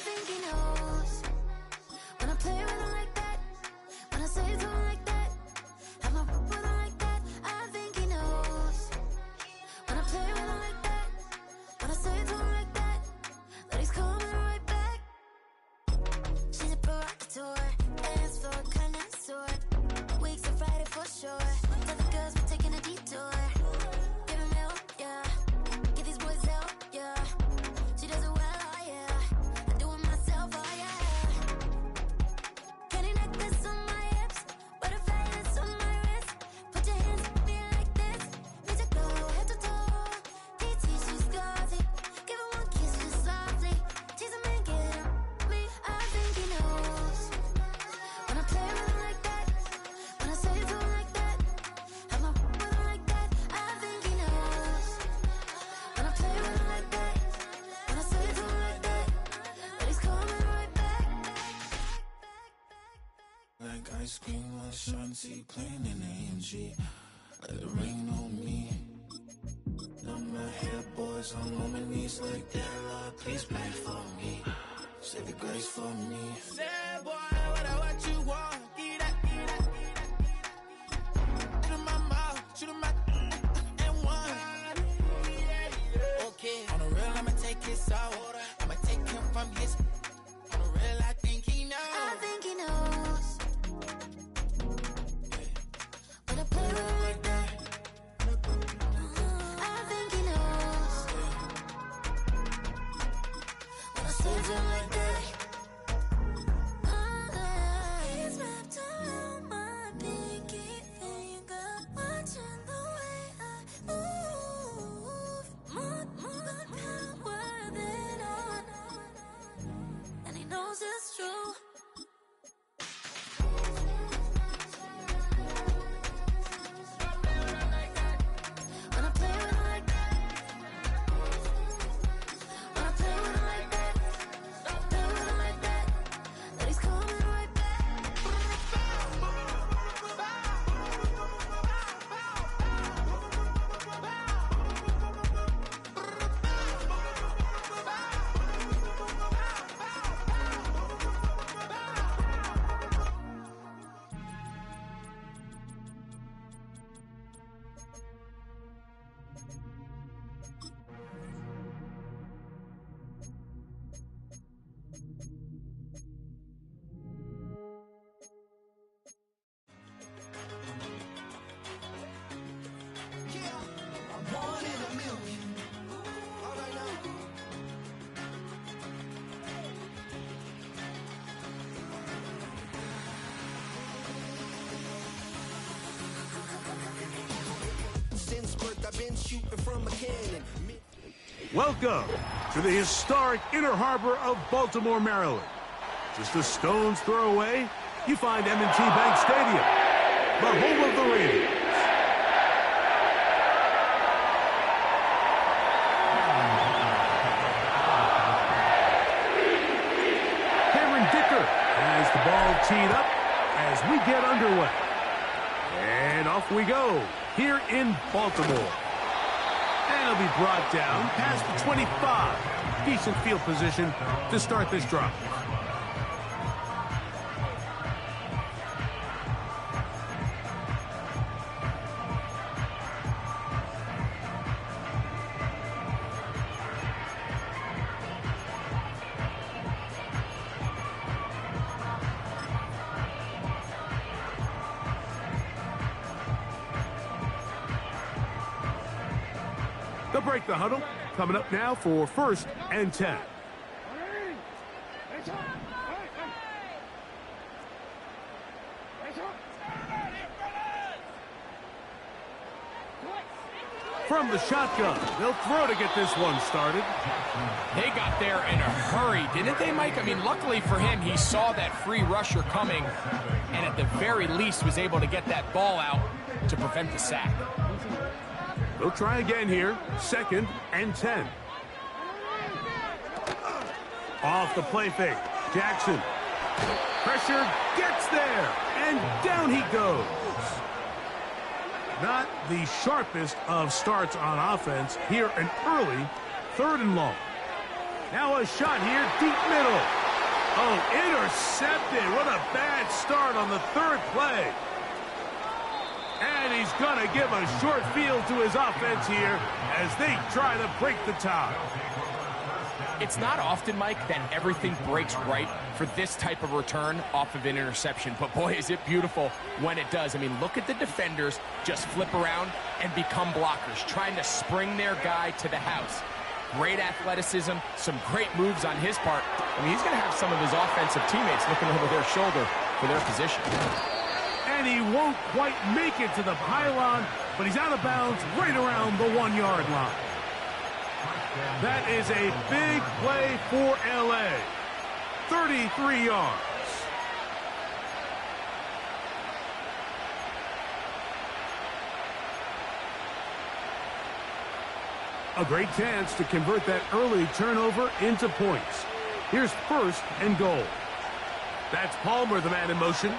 think he knows. When I play with him like that, when I say it to him like that, have my with him like that, I think he knows. When I play with him like that, when I say it to him like that, that he's coming right back. She's a provocateur, dance floor connoisseur. Weeks on Friday for sure. Tell the girls we're taking a detour. Give him hell, yeah. Give these boys hell, yeah. She does it well, oh yeah. I do it myself, oh yeah. Candy necklace on my hips, butterflies on my wrist. Put your hands on me like this. Need to go head to toe. TT, she's gauzy. Give her one kiss just softly. Tease him and get him me. I think he knows. When I play with him like that, when I say it to him like that, have my with him like that, I think he knows. When I play with him like that, when I say it to him like that, that he's coming right back. Like ice cream on Shanty, playing in AMG. Let it rain on me. Now my hair boys, I'm on my knees like that. Lord, please pray for me. Say the grace for me. Say boy, what you want? Get that, get that, get that. Shoot in my mouth, shoot in my and one. Okay, on the real, I'ma take his soul. I'ma take him from his. On the real, I think he knows. I think he knows. When I play with him like that, I think he knows. When I say it to him like that, he's wrapped around my pinky finger, watching the way I move. More power than on, and he knows it's true. When I play with him like that, when I play with him like that, play with him like that, that he's coming right back. One in a million. All right now. Since birth, I've been shooting from a cannon. Welcome to the historic Inner Harbor of Baltimore, Maryland. Just a stone's throw away, you find M&T Bank Stadium, the home of the Raiders. Cameron Dicker has the ball teed up as we get underway. And off we go here in Baltimore. And it'll be brought down past the 25. Decent field position to start this drive. They'll break the huddle. Coming up now for 1st and 10. From the shotgun, they'll throw to get this one started. They got there in a hurry, didn't they, Mike? I mean, luckily for him, he saw that free rusher coming, and at the very least was able to get that ball out to prevent the sack. They'll try again here, 2nd and 10. Off the play fake, Jackson. Pressure gets there, and down he goes. Not the sharpest of starts on offense. Here an early 3rd and long. Now a shot here, deep middle. Oh, intercepted. What a bad start on the third play. And he's going to give a short field to his offense here as they try to break the tie. It's not often, Mike, that everything breaks right for this type of return off of an interception. But, boy, is it beautiful when it does. I mean, look at the defenders just flip around and become blockers, trying to spring their guy to the house. Great athleticism, some great moves on his part. I mean, he's going to have some of his offensive teammates looking over their shoulder for their position. And he won't quite make it to the pylon, but he's out of bounds right around the 1-yard line. That is a big play for LA. 33 yards. A great chance to convert that early turnover into points. Here's 1st and goal. That's Palmer, the man in motion.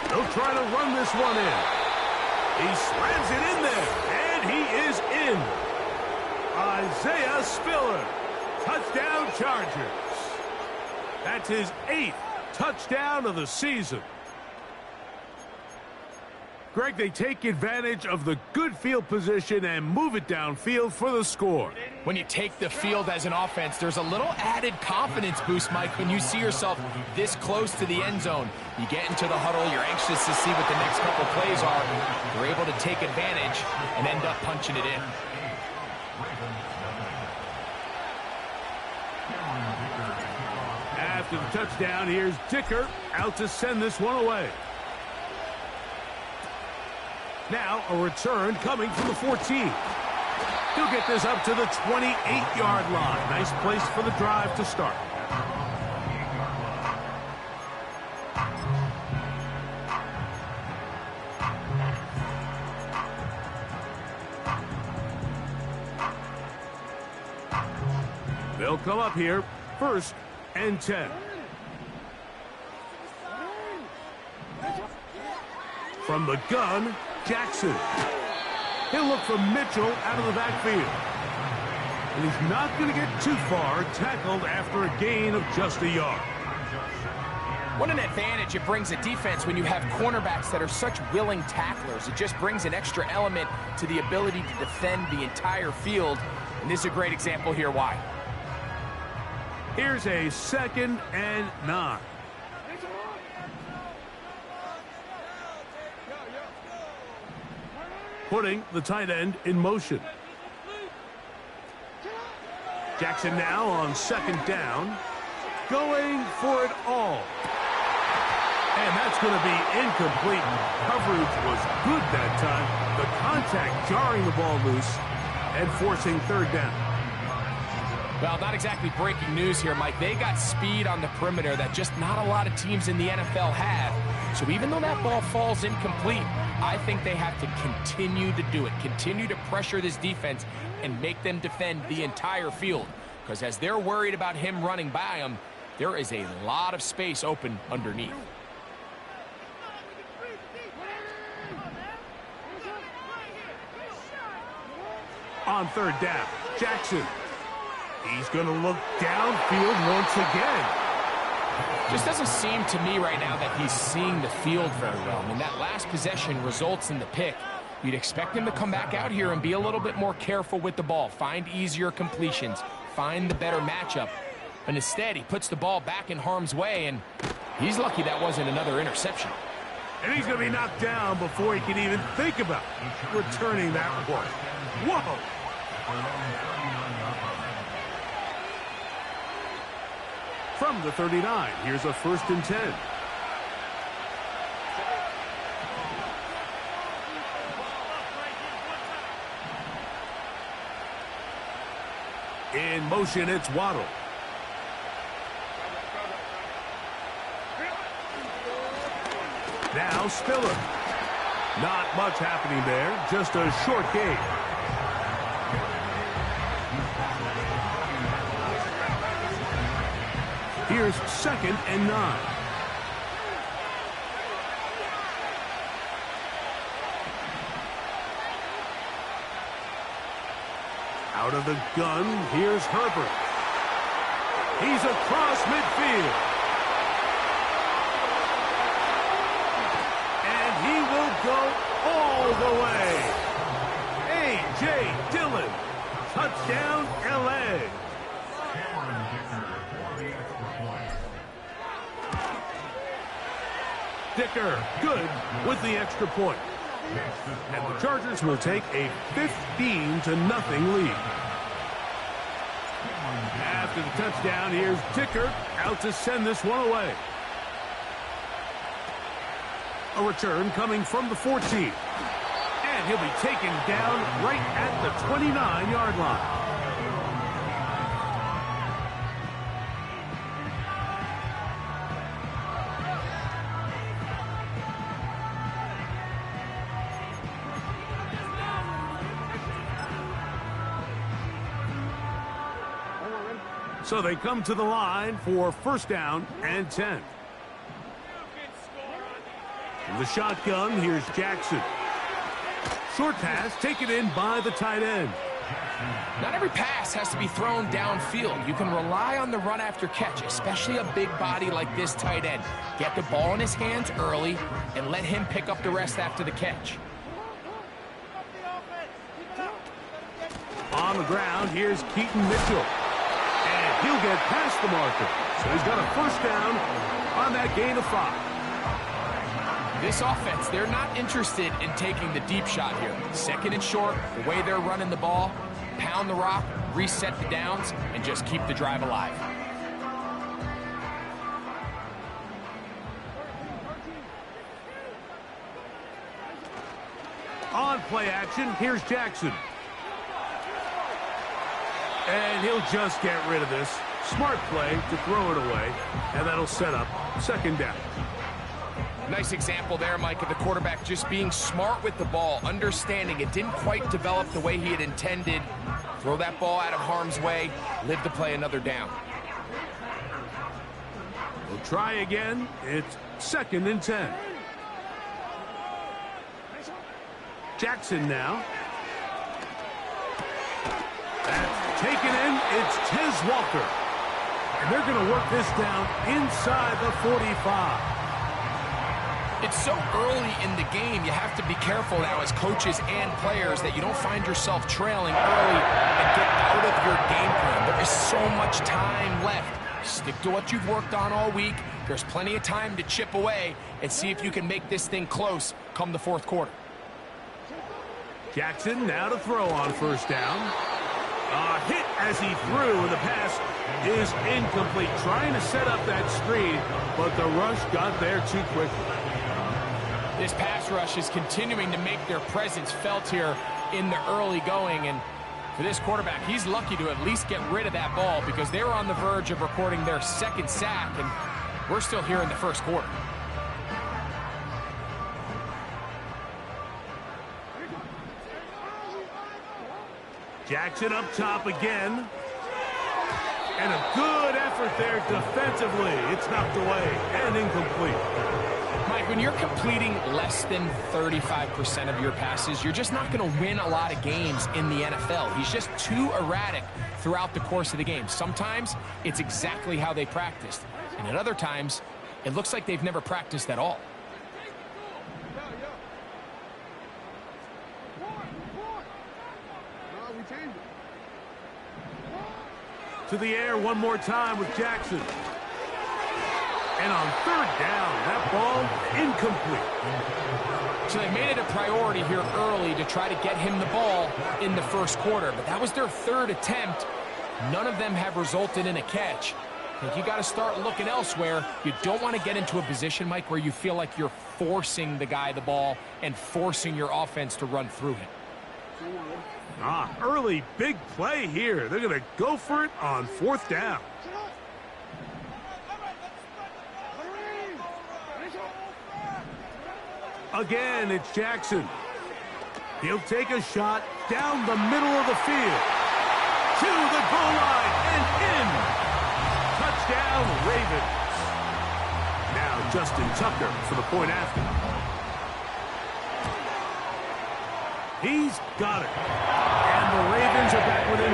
They'll try to run this one in. He slams it in there, and he is in. Isaiah Spiller, touchdown Chargers. That's his 8th touchdown of the season. Greg, they take advantage of the good field position and move it downfield for the score. When you take the field as an offense, there's a little added confidence boost, Mike, when you see yourself this close to the end zone. You get into the huddle, you're anxious to see what the next couple plays are. You're able to take advantage and end up punching it in. After the touchdown, here's Dicker out to send this one away. Now a return coming from the 14. He'll get this up to the 28-yard line. Nice place for the drive to start. They'll come up here, 1st and 10. From the gun, Jackson. He'll look for Mitchell out of the backfield. And he's not going to get too far, tackled after a gain of just a yard. What an advantage it brings a defense when you have cornerbacks that are such willing tacklers. It just brings an extra element to the ability to defend the entire field. And this is a great example here why. Here's a 2nd and 9. Putting the tight end in motion. Jackson now on 2nd down. Going for it all. And that's going to be incomplete. Coverage was good that time. The contact jarring the ball loose and forcing 3rd down. Well, not exactly breaking news here, Mike. They got speed on the perimeter that just not a lot of teams in the NFL have. So even though that ball falls incomplete, I think they have to continue to do it. Continue to pressure this defense and make them defend the entire field. Because as they're worried about him running by them, there is a lot of space open underneath. On 3rd down, Jackson. He's going to look downfield once again. Just doesn't seem to me right now that he's seeing the field very well. I mean, that last possession results in the pick. You'd expect him to come back out here and be a little bit more careful with the ball, find easier completions, find the better matchup. But instead, he puts the ball back in harm's way, and he's lucky that wasn't another interception. And he's going to be knocked down before he can even think about returning that one. Whoa! From the 39, here's a 1st and 10. In motion, it's Waddle. Now Spiller. Not much happening there, just a short gain. Here's 2nd and 9. Out of the gun, here's Herbert. He's across midfield. And he will go all the way. A.J. Dillon. Touchdown, L.A. Dicker, good with the extra point. And the Chargers will take a 15-0 lead. After the touchdown, here's Dicker out to send this one away. A return coming from the 14. And he'll be taken down right at the 29-yard line. So they come to the line for first down and 10. From the shotgun, here's Jackson. Short pass taken in by the tight end. Not every pass has to be thrown downfield. You can rely on the run after catch, especially a big body like this tight end. Get the ball in his hands early and let him pick up the rest after the catch. On the ground, here's Keaton Mitchell. And he'll get past the marker. So he's got a first down on that gain of 5. This offense, they're not interested in taking the deep shot here. Second and short, the way they're running the ball, pound the rock, reset the downs, and just keep the drive alive. On play action, here's Jackson. And he'll just get rid of this. Smart play to throw it away, and that'll set up second down. Nice example there, Mike, of the quarterback just being smart with the ball, understanding it didn't quite develop the way he had intended. Throw that ball out of harm's way, live to play another down. We'll try again. It's second and 10. Jackson now. That's taken in. It's Tez Walker. And they're going to work this down inside the 45. It's so early in the game, you have to be careful now as coaches and players that you don't find yourself trailing early and get out of your game plan. There is so much time left. Stick to what you've worked on all week. There's plenty of time to chip away and see if you can make this thing close come the fourth quarter. Jackson now to throw on first down. A hit as he threw, and the pass is incomplete. Trying to set up that screen, but the rush got there too quickly. This pass rush is continuing to make their presence felt here in the early going, and for this quarterback, he's lucky to at least get rid of that ball because they were on the verge of recording their second sack, and we're still here in the first quarter. Jackson up top again. And a good effort there defensively. It's knocked away and incomplete. Mike, when you're completing less than 35% of your passes, you're just not going to win a lot of games in the NFL. He's just too erratic throughout the course of the game. Sometimes it's exactly how they practiced. And at other times, it looks like they've never practiced at all. To the air one more time with Jackson. And on third down, that ball incomplete. So they made it a priority here early to try to get him the ball in the first quarter. But that was their third attempt. None of them have resulted in a catch. I think you got to start looking elsewhere. You don't want to get into a position, Mike, where you feel like you're forcing the guy the ball and forcing your offense to run through him. Early big play here. They're going to go for it on fourth down. Again, it's Jackson. He'll take a shot down the middle of the field. To the goal line and in. Touchdown, Ravens. Now Justin Tucker for the point after. He's got it. And the Ravens are back within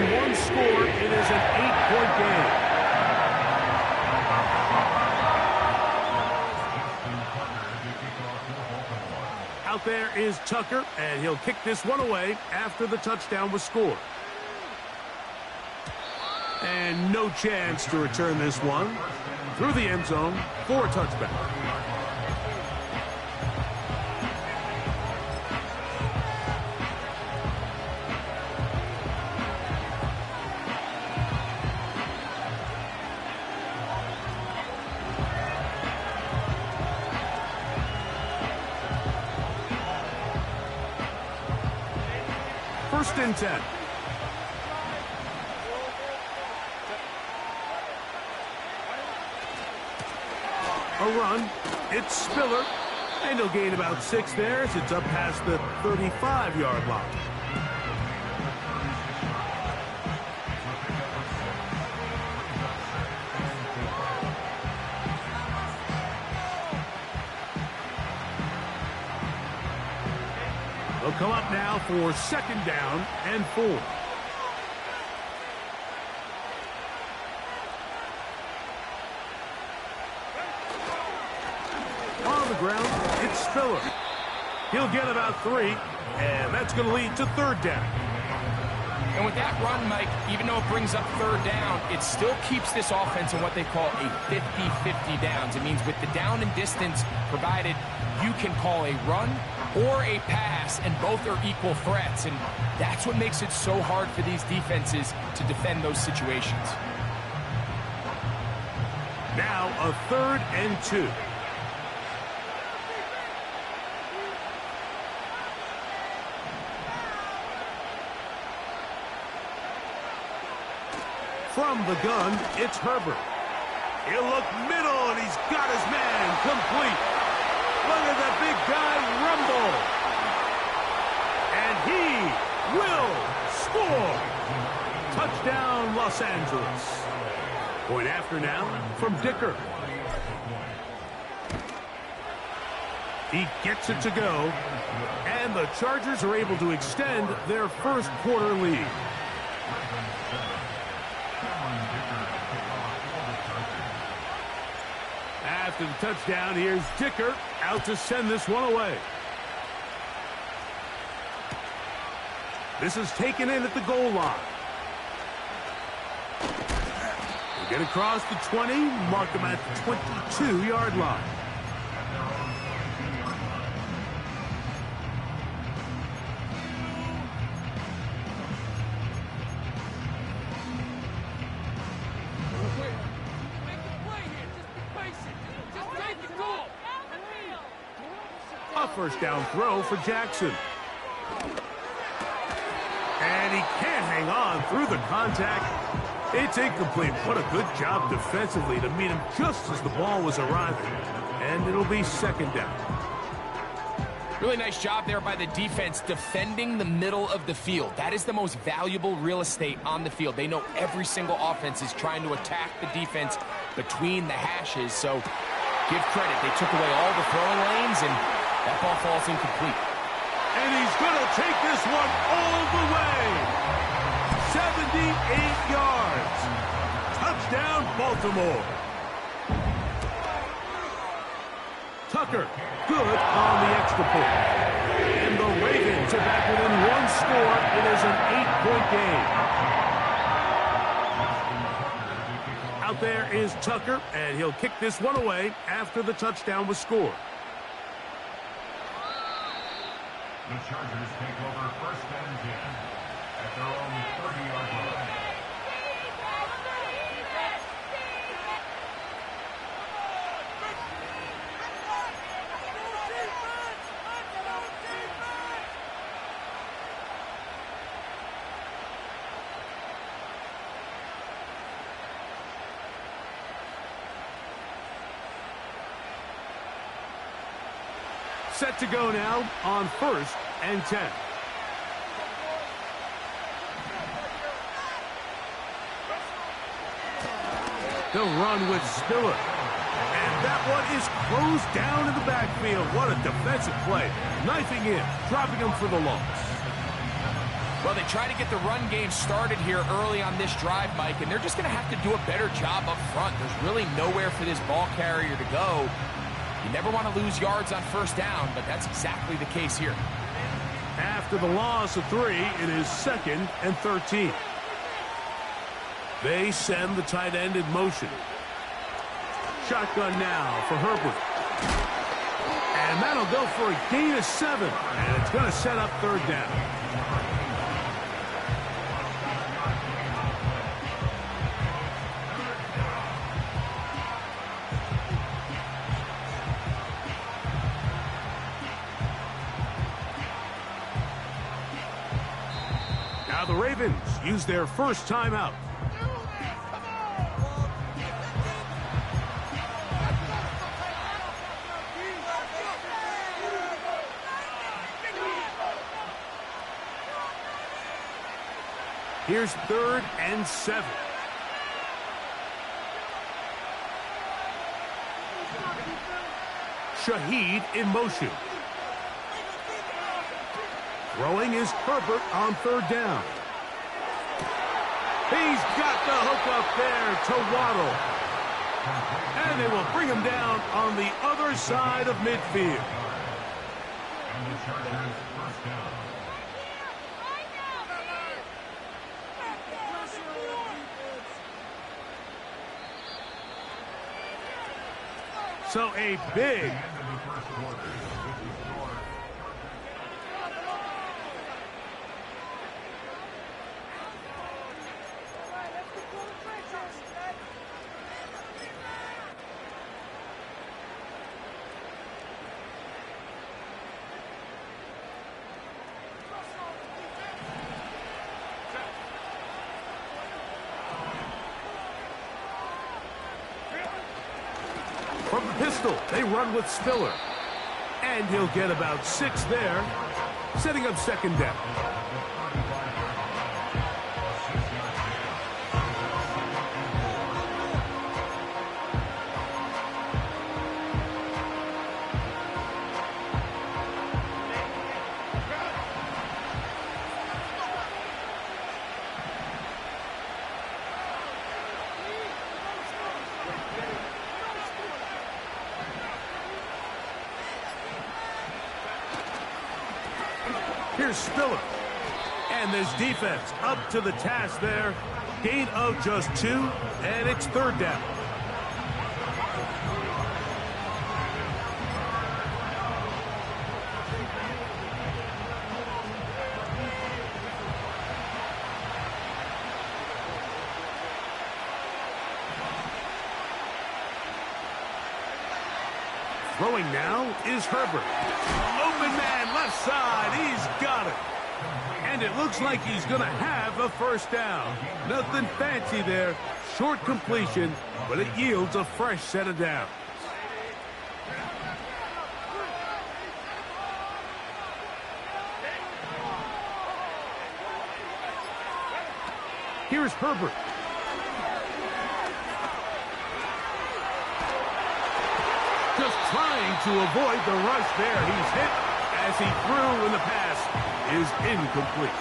there is Tucker, and he'll kick this one away after the touchdown was scored. And no chance to return this one through the end zone for a touchback. First and 10. A run. It's Spiller. And he'll gain about 6 there as it's up past the 35-yard line. They'll come up now for second down and 4. On the ground, it's Spiller. He'll get about 3, and that's going to lead to third down. And with that run, Mike, even though it brings up third down, it still keeps this offense in what they call a 50-50 downs. It means with the down and distance provided, you can call a run or a pass, and both are equal threats. And that's what makes it so hard for these defenses to defend those situations. Now a 3rd and 2. From the gun, it's Herbert. He'll look middle, and he's got his man complete. Look at that big guy rumble. And he will score. Touchdown, Los Angeles. Point after now from Dicker. He gets it to go. And the Chargers are able to extend their first quarter lead. After the touchdown, here's Dicker out to send this one away. This is taken in at the goal line. They get across the 20, mark them at the 22-yard line. A first down throw for Jackson. And he can't hang on through the contact. It's incomplete. What a good job defensively to meet him just as the ball was arriving. And it'll be second down. Really nice job there by the defense defending the middle of the field. That is the most valuable real estate on the field. They know every single offense is trying to attack the defense between the hashes. So give credit. They took away all the throwing lanes, and that ball falls incomplete. And he's going to take this one all the way. 78 yards. Touchdown, Baltimore. Tucker, good on the extra point. And the Ravens are back within 1 score. It is an 8-point game. Out there is Tucker, and he'll kick this one away after the touchdown was scored. The Chargers take over first and 10 at their own 30-yard line. Set to go now on first and 10. They'll run with Spiller. And that one is closed down in the backfield. What a defensive play. Knifing in, dropping him for the loss. Well, they try to get the run game started here early on this drive, Mike, and they're just going to have to do a better job up front. There's really nowhere for this ball carrier to go. You never want to lose yards on first down, but that's exactly the case here. After the loss of 3, it is 2nd and 13. They send the tight end in motion. Shotgun now for Herbert. And that'll go for a gain of 7. And it's going to set up 3rd down. Now the Ravens use their first timeout. Here's 3rd and 7. Shaheed in motion. Throwing is Herbert on 3rd down. He's got the hook up there to Waddle. And they will bring him down on the other side of midfield. And the Chargers first down. So a big from the pistol, they run with Spiller. And he'll get about 6 there, setting up 2nd down. Here's Spiller. And this defense up to the task there. Gain of just 2, and it's 3rd down. Throwing now is Herbert. Open man, left side. He's got it. And it looks like he's going to have a 1st down. Nothing fancy there. Short completion, but it yields a fresh set of downs. Here's Herbert. Just trying to avoid the rush there. He's hit as he threw, and the pass is incomplete.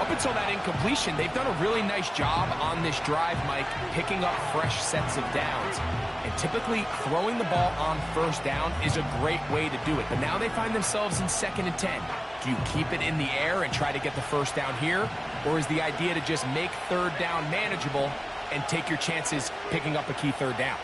Up until that incompletion, they've done a really nice job on this drive, Mike, picking up fresh sets of downs. And typically, throwing the ball on 1st down is a great way to do it. But now they find themselves in 2nd and 10. Do you keep it in the air and try to get the 1st down here? Or is the idea to just make 3rd down manageable and take your chances picking up a key 3rd down?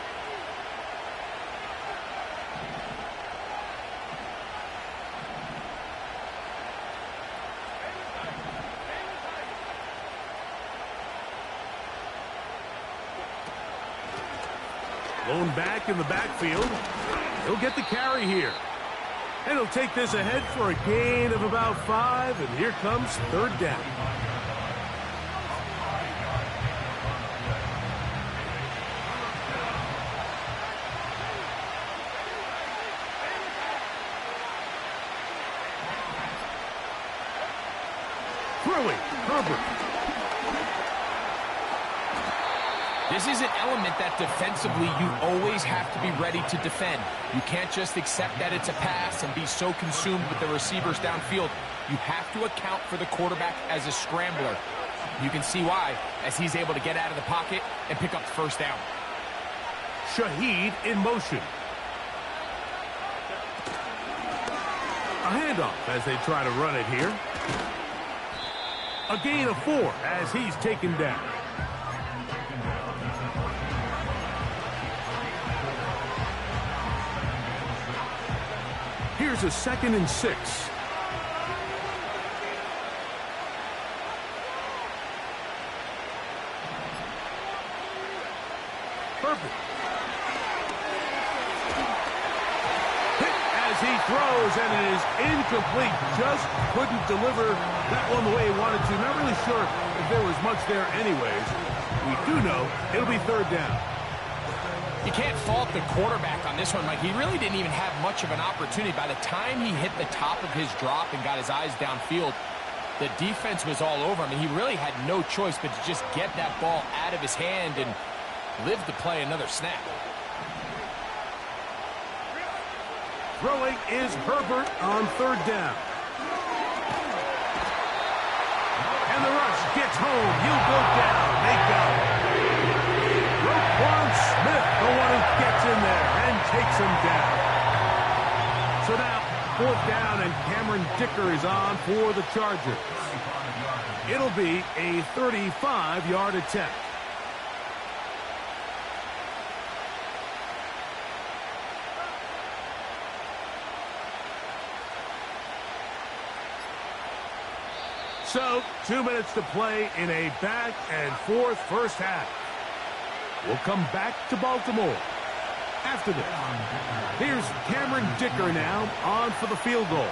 Blown back in the backfield. He'll get the carry here. And he'll take this ahead for a gain of about 5, and here comes 3rd down. Throwing, Herbert. This is an element that defensively you always have to be ready to defend. You can't just accept that it's a pass and be so consumed with the receivers downfield. You have to account for the quarterback as a scrambler. You can see why, as he's able to get out of the pocket and pick up the 1st down. Shaheed in motion. A handoff as they try to run it here. A gain of 4 as he's taken down. Here's a 2nd and 6. Perfect. Hit as he throws, and it is incomplete. Just couldn't deliver that one the way he wanted to. Not really sure if there was much there anyways. We do know it'll be 3rd down. You can't fault the quarterback on this one, Mike. He really didn't even have much of an opportunity. By the time he hit the top of his drop and got his eyes downfield, the defense was all over him. He really had no choice but to just get that ball out of his hand and live to play another snap. Throwing is Herbert on 3rd down. And the rush gets home. He'll go down. They got it. Roquan Smith, the one who gets in there and takes him down. So now, 4th down, and Cameron Dicker is on for the Chargers. It'll be a 35-yard attempt. So, 2 minutes to play in a back-and-forth first half. We'll come back to Baltimore after this. Here's Cameron Dicker now on for the field goal.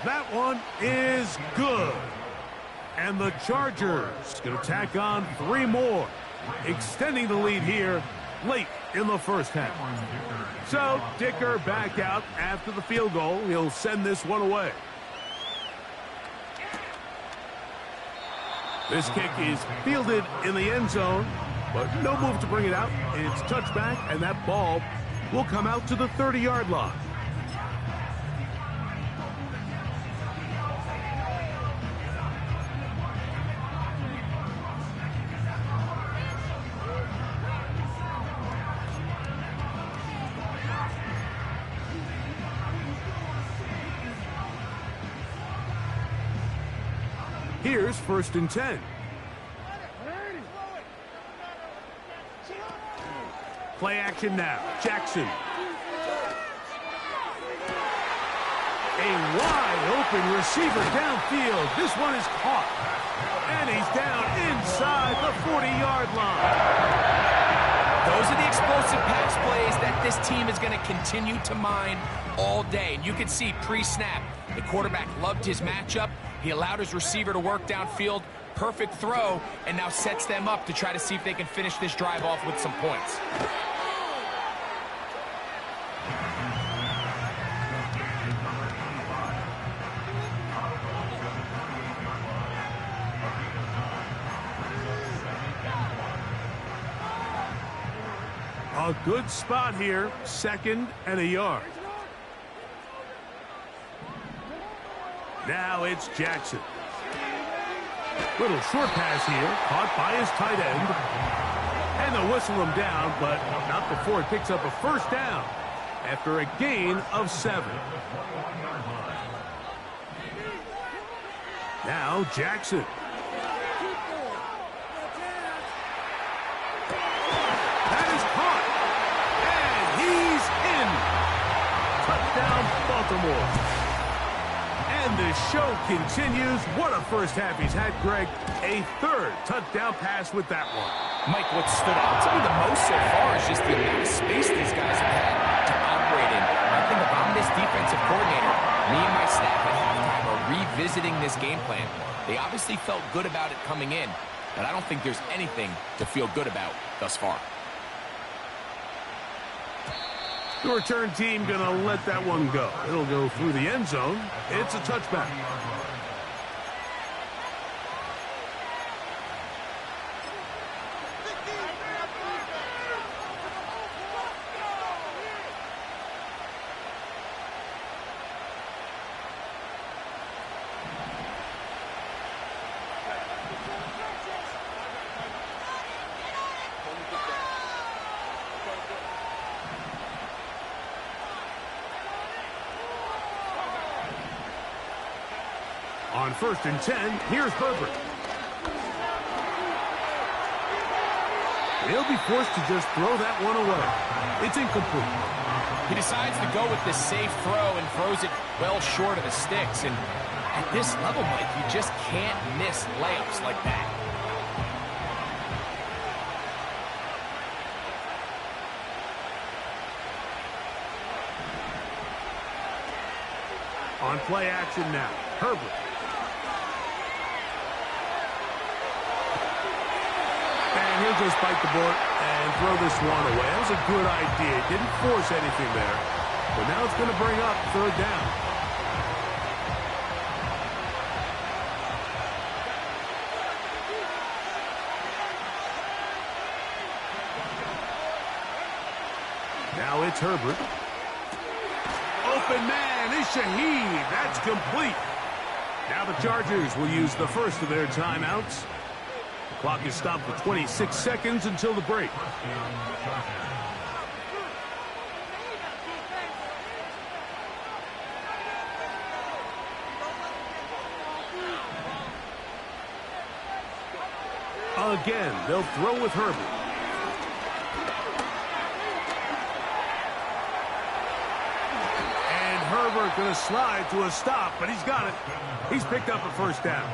That one is good. And the Chargers going to tack on 3 more, extending the lead here late in the first half. So, Dicker back out after the field goal. He'll send this one away. This kick is fielded in the end zone, but no move to bring it out. It's touchback, and that ball will come out to the 30-yard line. Here's 1st and 10. Play action now. Jackson. A wide open receiver downfield. This one is caught. And he's down inside the 40-yard line. Those are the explosive pass plays that this team is going to continue to mine all day. And you can see pre-snap, the quarterback loved his matchup. He allowed his receiver to work downfield. Perfect throw, and now sets them up to try to see if they can finish this drive off with some points. A good spot here, 2nd and a yard. Now it's Jackson. Little short pass here, caught by his tight end. And they'll whistle him down, but not before it picks up a 1st down after a gain of 7. Now Jackson. That is caught. And he's in. Touchdown, Baltimore. And the show continues. What a first half he's had, Greg. A 3rd touchdown pass with that one. Mike, what stood out to me the most so far is just the amount of space these guys have had to operate in. I think if I'm this defensive coordinator, me and my staff at halftime are revisiting this game plan. They obviously felt good about it coming in, but I don't think there's anything to feel good about thus far. The return team going to let that one go. It'll go through the end zone. It's a touchback. first and 10, here's Herbert. He'll be forced to just throw that one away. It's incomplete. He decides to go with this safe throw and throws it well short of the sticks. And at this level, Mike, you just can't miss layups like that. On play action now, Herbert. And he'll just bite the bullet and throw this one away. That was a good idea. Didn't force anything there. But now it's going to bring up third down. Now it's Herbert. Open man is Shaheed. That's complete. Now the Chargers will use the first of their timeouts. The clock is stopped for 26 seconds until the break. Again, they'll throw with Herbert. And Herbert going to slide to a stop, but he's got it. He's picked up a first down.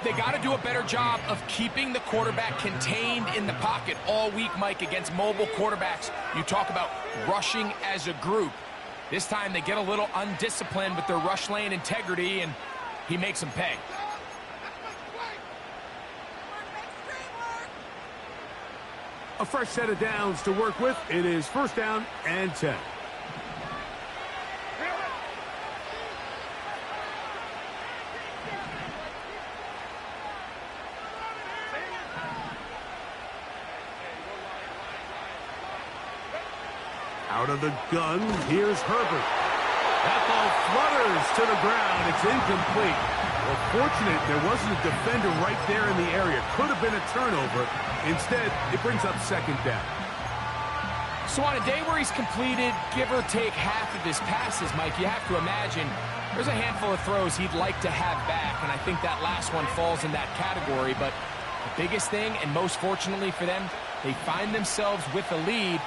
They got to do a better job of keeping the quarterback contained in the pocket all week, Mike, against mobile quarterbacks. You talk about rushing as a group. This time they get a little undisciplined with their rush lane integrity, and he makes them pay. A fresh set of downs to work with. It is first down and 10. Out of the gun, here's Herbert. That ball flutters to the ground. It's incomplete. Well, fortunate there wasn't a defender right there in the area. Could have been a turnover. Instead, it brings up second down. So on a day where he's completed, give or take half of his passes, Mike, you have to imagine there's a handful of throws he'd like to have back, and I think that last one falls in that category. But the biggest thing, and most fortunately for them, they find themselves with a lead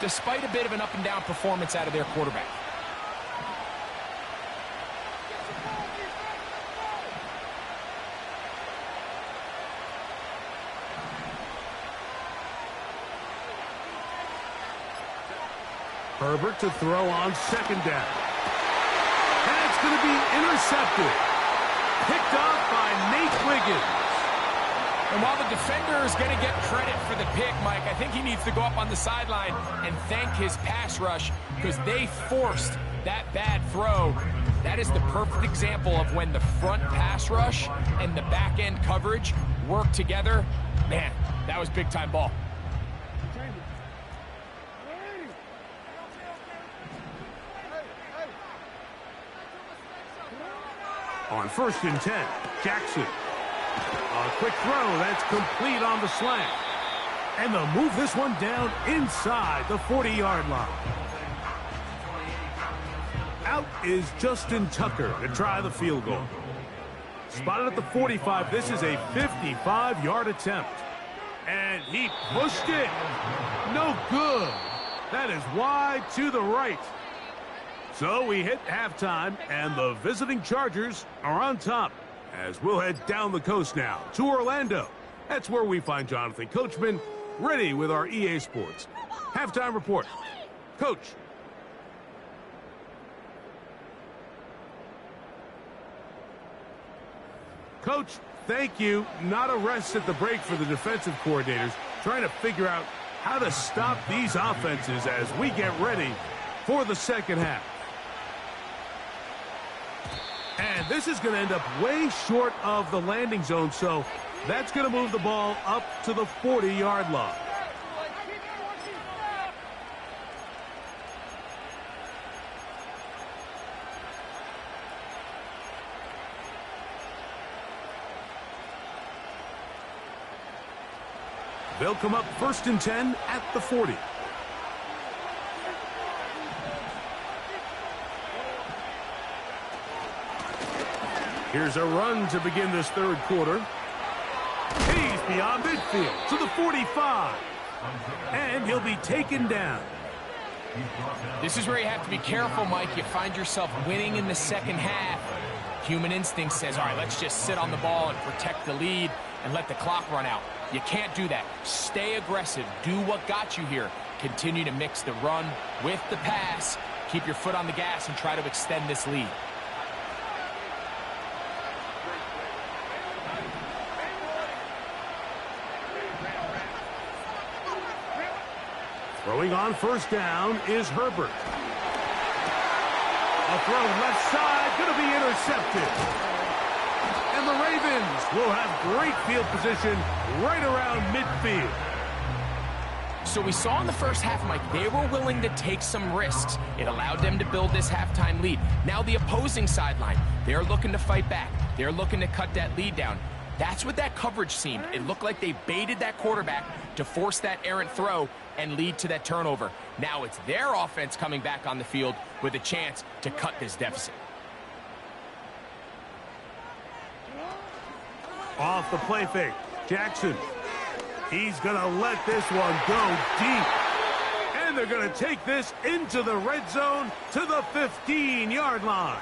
despite a bit of an up-and-down performance out of their quarterback. Herbert to throw on second down. And it's going to be intercepted. Picked off by Nate Wiggins. And while the defender is going to get credit for the pick, Mike, I think he needs to go up on the sideline and thank his pass rush because they forced that bad throw. That is the perfect example of when the front pass rush and the back end coverage work together. Man, that was big-time ball. On first and 10, Jackson. A quick throw, that's complete on the slant. And they'll move this one down inside the 40-yard line. Out is Justin Tucker to try the field goal. Spotted at the 45, this is a 55-yard attempt. And he pushed it. No good. That is wide to the right. So we hit halftime, and the visiting Chargers are on top. As we'll head down the coast now to Orlando. That's where we find Jonathan Coachman ready with our EA Sports halftime report. Coach. Coach, thank you. Not a rest at the break for the defensive coordinators, trying to figure out how to stop these offenses as we get ready for the second half. And this is going to end up way short of the landing zone, so that's going to move the ball up to the 40-yard line. They'll come up first and 10 at the 40. Here's a run to begin this third quarter. He's beyond midfield to the 45. And he'll be taken down. This is where you have to be careful, Mike. You find yourself winning in the second half. Human instinct says, all right, let's just sit on the ball and protect the lead and let the clock run out. You can't do that. Stay aggressive. Do what got you here. Continue to mix the run with the pass. Keep your foot on the gas and try to extend this lead. Throwing on first down is Herbert. A throw left side, going to be intercepted. And the Ravens will have great field position right around midfield. So we saw in the first half, Mike, they were willing to take some risks. It allowed them to build this halftime lead. Now the opposing sideline, they're looking to fight back. They're looking to cut that lead down. That's what that coverage seemed. It looked like they baited that quarterback to force that errant throw and lead to that turnover. Now it's their offense coming back on the field with a chance to cut this deficit. Off the play fake, Jackson. He's going to let this one go deep. And they're going to take this into the red zone to the 15-yard line.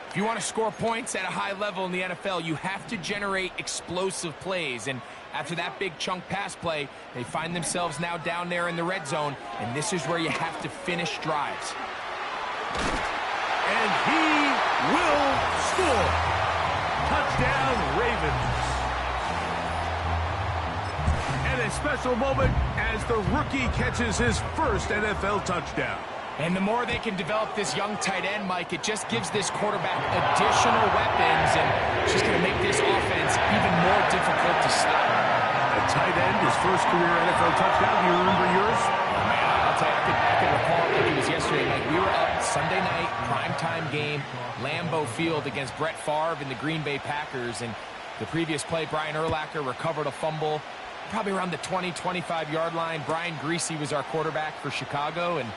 If you want to score points at a high level in the NFL, you have to generate explosive plays. And after that big chunk pass play, they find themselves now down there in the red zone. And this is where you have to finish drives. And he will score. Touchdown, Ravens. And a special moment as the rookie catches his first NFL touchdown. And the more they can develop this young tight end, Mike, it just gives this quarterback additional weapons, and it's just going to make this offense even more difficult to stop. A tight end, his first career NFL touchdown. Do you remember yours? Man, I'll tell you, I can recall it like it was yesterday. Mike, we were up Sunday night, primetime game, Lambeau Field against Brett Favre and the Green Bay Packers. And the previous play, Brian Urlacher recovered a fumble, probably around the 20, 25-yard line. Brian Greasy was our quarterback for Chicago, and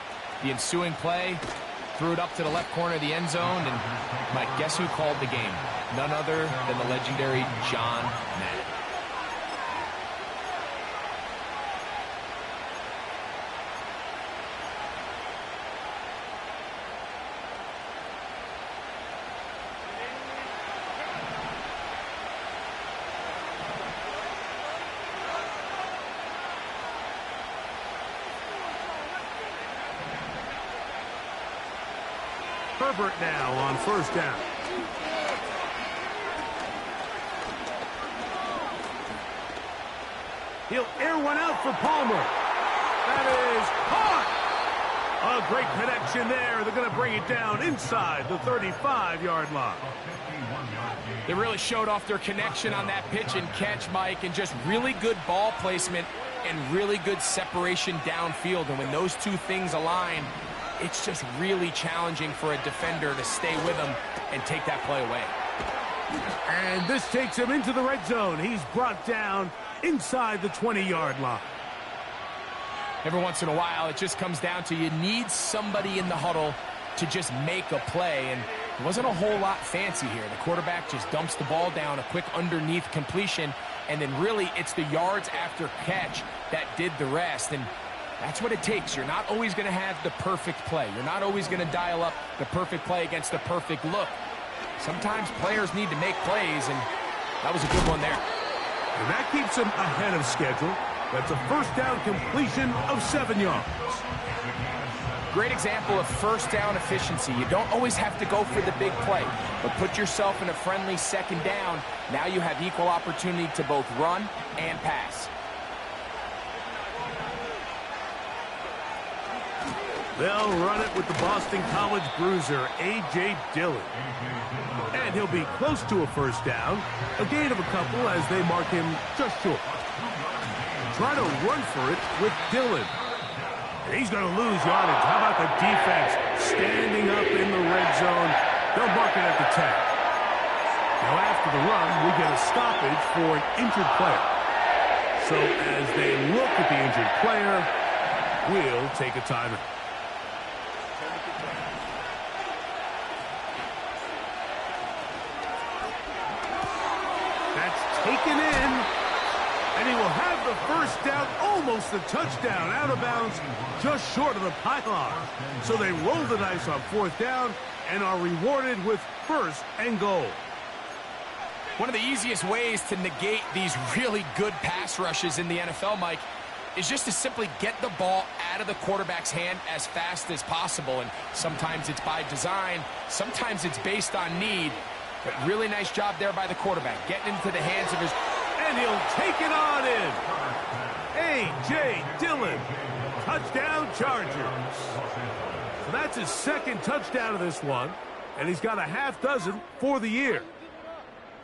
the ensuing play, threw it up to the left corner of the end zone, and Mike, guess who called the game? None other than the legendary John Madden. Herbert now on first down. He'll air one out for Palmer. That is caught. A great connection there. They're going to bring it down inside the 35-yard line. They really showed off their connection on that pitch and catch, Mike, and just really good ball placement and really good separation downfield. And when those two things align, it's just really challenging for a defender to stay with him and take that play away. And this takes him into the red zone. He's brought down inside the 20-yard line. Every once in a while, it just comes down to you need somebody in the huddle to just make a play. And it wasn't a whole lot fancy here. The quarterback just dumps the ball down, a quick underneath completion, and then really it's the yards after catch that did the rest. And that's what it takes. You're not always going to have the perfect play. You're not always going to dial up the perfect play against the perfect look. Sometimes players need to make plays, and that was a good one there. And that keeps him ahead of schedule. That's a first down completion of 7 yards. Great example of first down efficiency. You don't always have to go for the big play, but put yourself in a friendly second down. Now you have equal opportunity to both run and pass. They'll run it with the Boston College bruiser, A.J. Dillon. And he'll be close to a first down. A gain of a couple as they mark him just short. Try to run for it with Dillon. And he's going to lose yardage. How about the defense standing up in the red zone? They'll mark it at the 10. Now after the run, we get a stoppage for an injured player. So as they look at the injured player, we'll take a timeout. That's taken in. And he will have the first down, almost a touchdown, out of bounds, just short of the pylon. So they roll the dice on 4th down and are rewarded with 1st and goal. One of the easiest ways to negate these really good pass rushes in the NFL, Mike, is just to simply get the ball out of the quarterback's hand as fast as possible. And sometimes it's by design, sometimes it's based on need. But really nice job there by the quarterback, getting into the hands of his... And he'll take it on in. A.J. Dillon, touchdown Chargers. So that's his 2nd touchdown of this one, and he's got a half dozen for the year.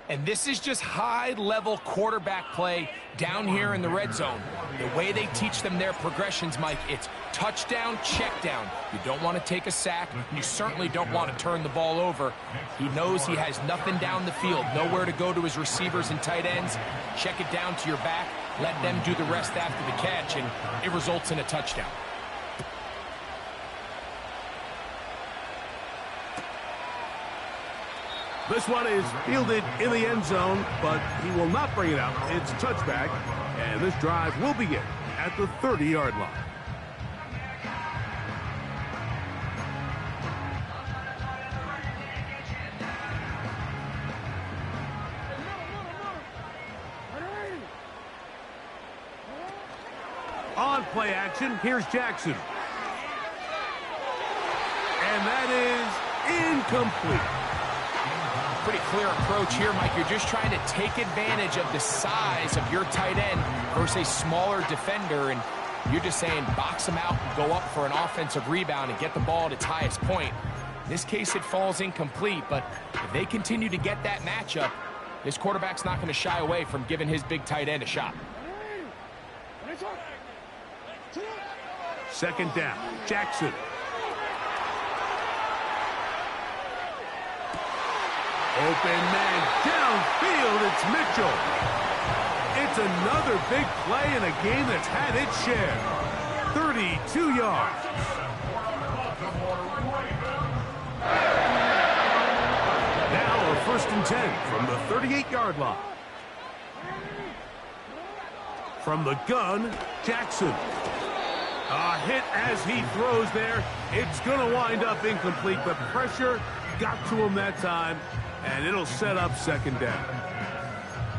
And this is just high-level quarterback play down here in the red zone. The way they teach them their progressions, Mike, it's touchdown, check down. You don't want to take a sack. You certainly don't want to turn the ball over. He knows he has nothing down the field, nowhere to go to his receivers and tight ends. Check it down to your back. Let them do the rest after the catch, and it results in a touchdown. This one is fielded in the end zone, but he will not bring it out. It's touchback, and this drive will begin at the 30-yard line. On play action, here's Jackson. And that is incomplete. Pretty clear approach here, Mike. You're just trying to take advantage of the size of your tight end versus a smaller defender, and you're just saying box him out and go up for an offensive rebound and get the ball at its highest point. In this case, it falls incomplete, but if they continue to get that matchup, this quarterback's not going to shy away from giving his big tight end a shot. 2nd down, Jackson. Open man downfield, it's Mitchell. It's another big play in a game that's had its share. 32 yards. Now a 1st and 10 from the 38-yard line. From the gun, Jackson. A hit as he throws there. It's going to wind up incomplete, but pressure got to him that time, and it'll set up 2nd down.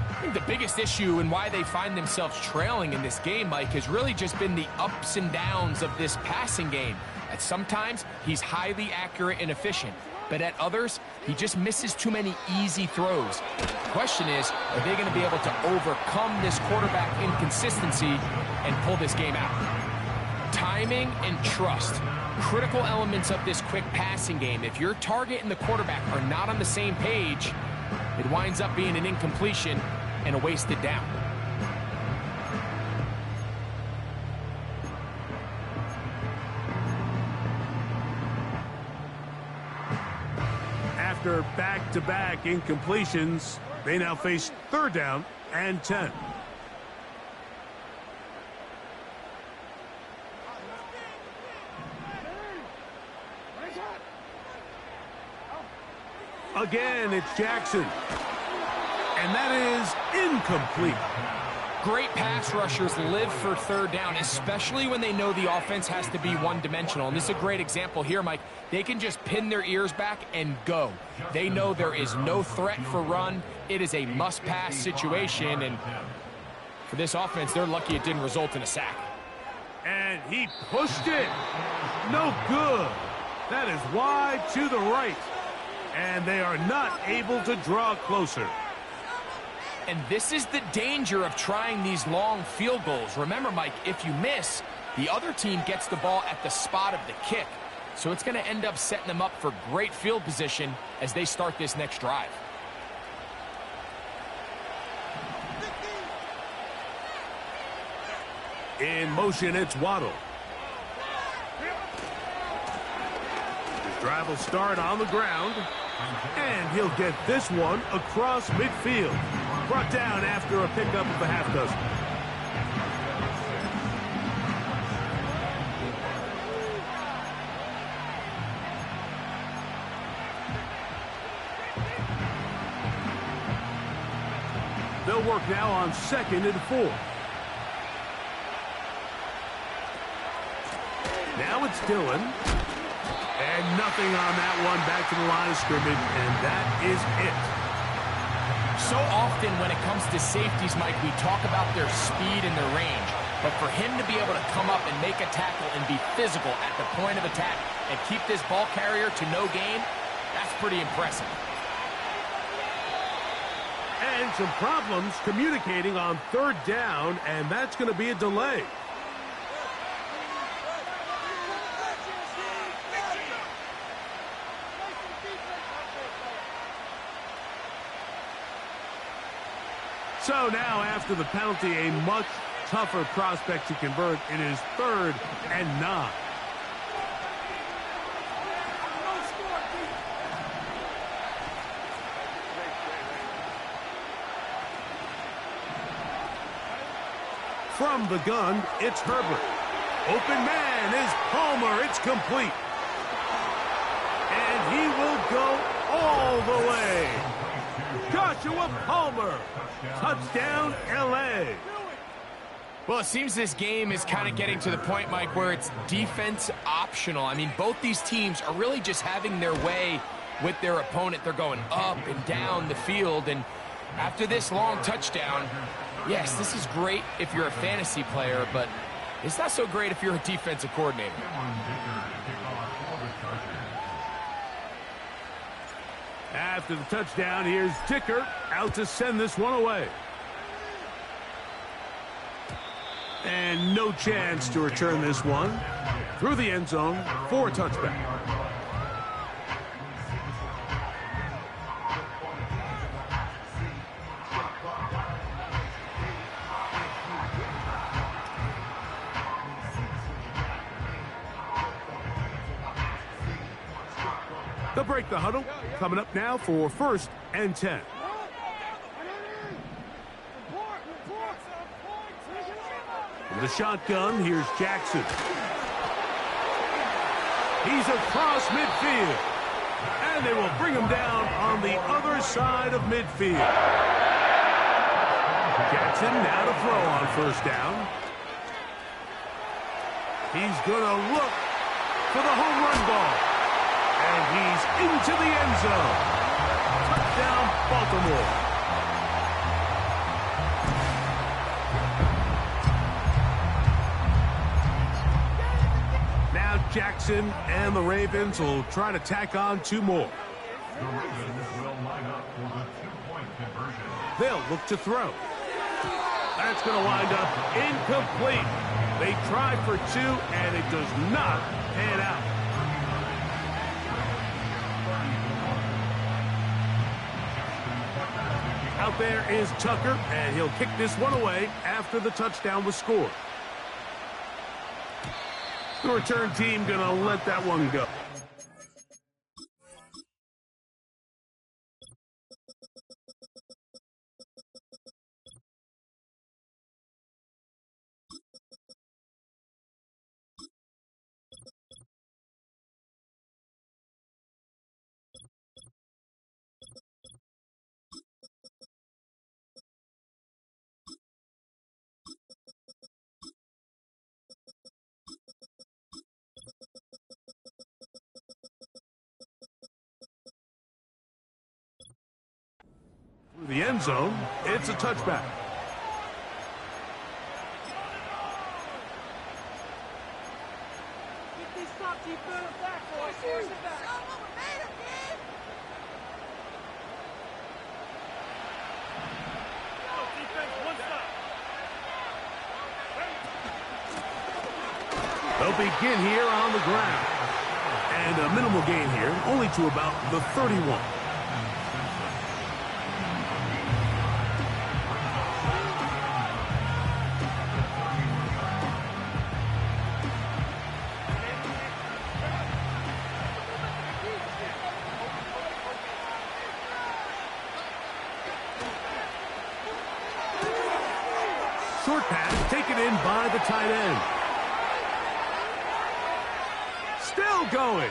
I think the biggest issue and why they find themselves trailing in this game, Mike, has really just been the ups and downs of this passing game. At sometimes, he's highly accurate and efficient, but at others, he just misses too many easy throws. The question is, are they going to be able to overcome this quarterback inconsistency and pull this game out? Timing and trust, critical elements of this quick passing game. If your target and the quarterback are not on the same page, it winds up being an incompletion and a wasted down. After back-to-back incompletions, they now face 3rd down and 10. Again, it's Jackson. And that is incomplete. Great pass rushers live for 3rd down, especially when they know the offense has to be one-dimensional. And this is a great example here, Mike. They can just pin their ears back and go. They know there is no threat for run. It is a must-pass situation. And for this offense, they're lucky it didn't result in a sack. And he pushed it. No good. That is wide to the right. And they are not able to draw closer. And this is the danger of trying these long field goals. Remember, Mike, if you miss, the other team gets the ball at the spot of the kick. So it's going to end up setting them up for great field position as they start this next drive. In motion, it's Waddle. His drive will start on the ground. And he'll get this one across midfield. Brought down after a pickup of a half dozen. They'll work now on 2nd and 4. Now it's Dillon. And nothing on that one. Back to the line of scrimmage, and that is it. So often when it comes to safeties, Mike, we talk about their speed and their range. But for him to be able to come up and make a tackle and be physical at the point of attack and keep this ball carrier to no gain, that's pretty impressive. And some problems communicating on 3rd down, and that's going to be a delay. So now, after the penalty, a much tougher prospect to convert. It is 3rd and 9. From the gun, it's Herbert. Open man is Palmer. It's complete. And he will go all the way. Joshua Palmer. Touchdown, L.A. Well, it seems this game is kind of getting to the point, Mike, where it's defense optional. I mean, both these teams are really just having their way with their opponent. They're going up and down the field, and after this long touchdown, yes, this is great if you're a fantasy player, but it's not so great if you're a defensive coordinator. After the touchdown, here's Dicker out to send this one away. And no chance to return this one through the end zone for a touchback. They'll break the huddle. Coming up now for 1st and 10. From the shotgun, here's Jackson. He's across midfield. And they will bring him down on the other side of midfield. Jackson now to throw on 1st down. He's going to look for the home run ball. And he's into the end zone. Touchdown, Baltimore. Now Jackson and the Ravens will try to tack on 2 more. The Ravens will line up for the 2-point conversion. They'll look to throw. That's going to wind up incomplete. They tried for 2, and it does not pan out. Out there is Tucker, and he'll kick this one away after the touchdown was scored. The return team going to let that one go. Through the end zone, it's a touchback. They'll begin here on the ground. And a minimal gain here, only to about the 31. Short pass taken in by the tight end. Still going.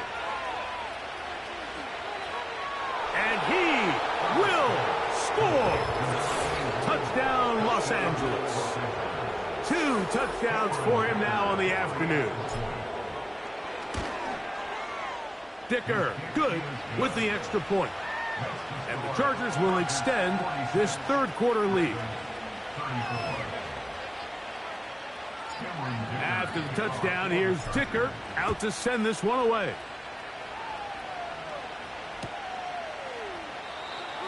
And he will score. Touchdown. Los Angeles. 2 touchdowns for him now on the afternoon. Dicker, good with the extra point. And the Chargers will extend this third quarter lead. After the touchdown, here's Dicker out to send this one away.